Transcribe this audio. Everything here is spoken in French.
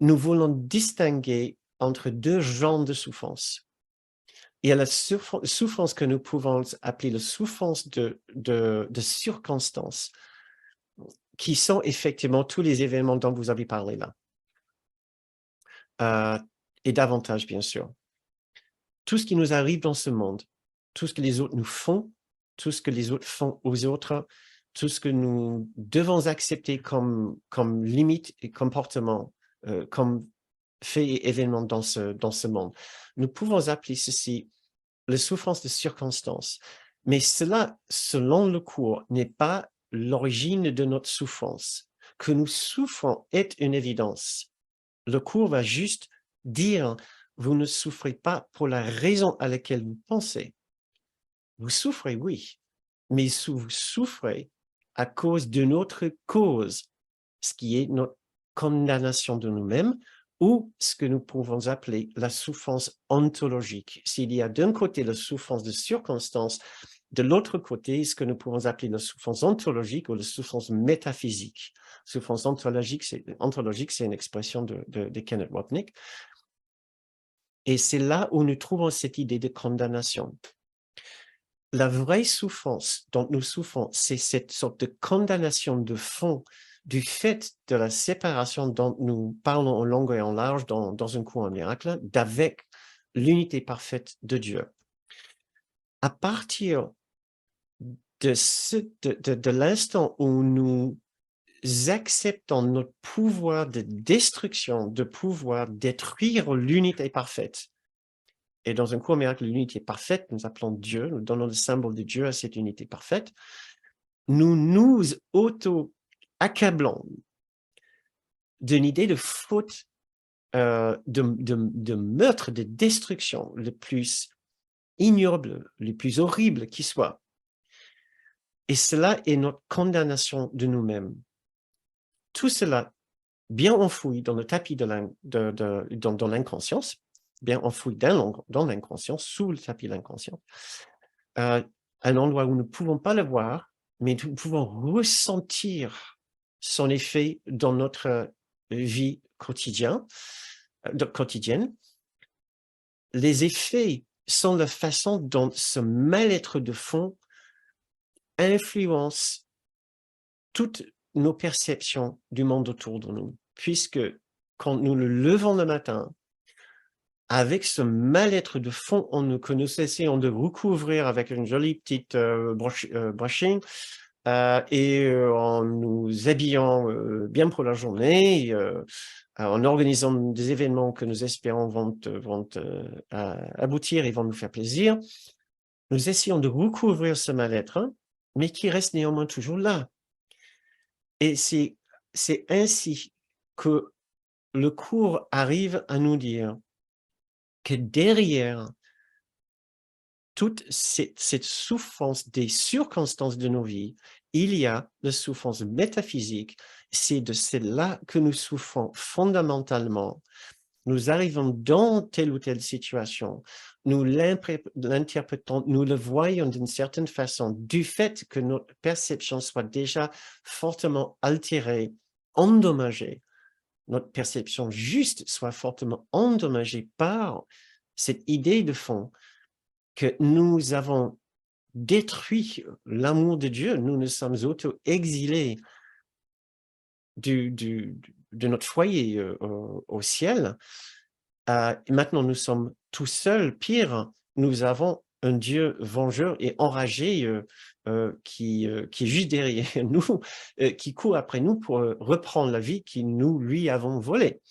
nous voulons distinguer entre deux genres de souffrance. Il y a la souffrance que nous pouvons appeler la souffrance de circonstances, qui sont effectivement tous les événements dont vous avez parlé là. Et davantage, bien sûr. Tout ce qui nous arrive dans ce monde, tout ce que les autres nous font, tout ce que les autres font aux autres, tout ce que nous devons accepter comme limite et comportement, comme fait et événement dans ce monde. Nous pouvons appeler ceci la souffrance de circonstances. Mais cela, selon le cours, n'est pas l'origine de notre souffrance. Que nous souffrons est une évidence. Le cours va juste dire, vous ne souffrez pas pour la raison à laquelle vous pensez. Vous souffrez, oui, mais vous souffrez à cause d'une autre cause, ce qui est notre condamnation de nous-mêmes, ou ce que nous pouvons appeler la souffrance ontologique. S'il y a d'un côté la souffrance de circonstance, de l'autre côté, ce que nous pouvons appeler la souffrance ontologique ou la souffrance métaphysique. Souffrance ontologique, c'est une expression de Kenneth Wapnick. Et c'est là où nous trouvons cette idée de condamnation. La vraie souffrance dont nous souffrons, c'est cette sorte de condamnation de fond du fait de la séparation dont nous parlons en long et en large dans un cours en miracle, d'avec l'unité parfaite de Dieu. À partir de l'instant où nous acceptons notre pouvoir de destruction, de pouvoir détruire l'unité parfaite, et dans un cours miracle, l'unité parfaite, nous appelons Dieu, nous donnons le symbole de Dieu à cette unité parfaite, nous nous auto-accablons d'une idée de faute, de meurtre, de destruction, le plus ignoble, le plus horrible qui soit. Et cela est notre condamnation de nous-mêmes. Tout cela, bien enfoui dans le tapis dans l'inconscience, bien enfoui dans l'inconscience, sous le tapis de l'inconscient, un endroit où nous ne pouvons pas le voir, mais nous pouvons ressentir son effet dans notre vie quotidienne. Les effets sont la façon dont ce mal-être de fond influence toutes nos perceptions du monde autour de nous, puisque quand nous le levons le matin, avec ce mal-être de fond, que nous essayons de recouvrir avec une jolie petite brushing, en nous habillant bien pour la journée, en organisant des événements que nous espérons vont aboutir et vont nous faire plaisir, nous essayons de recouvrir ce mal-être, hein, mais qui reste néanmoins toujours là. Et c'est ainsi que le cours arrive à nous dire que derrière toute cette souffrance des circonstances de nos vies, il y a la souffrance métaphysique. C'est de celle-là que nous souffrons fondamentalement. Nous arrivons dans telle ou telle situation, nous l'interprétons, nous le voyons d'une certaine façon, du fait que notre perception soit déjà fortement altérée, endommagée. Notre perception juste soit fortement endommagée par cette idée de fond que nous avons détruit l'amour de Dieu, nous nous sommes auto-exilés de notre foyer au ciel. Maintenant, nous sommes tout seuls. Pire, nous avons un Dieu vengeur et enragé qui est juste derrière nous, qui court après nous pour reprendre la vie que nous lui avons volée.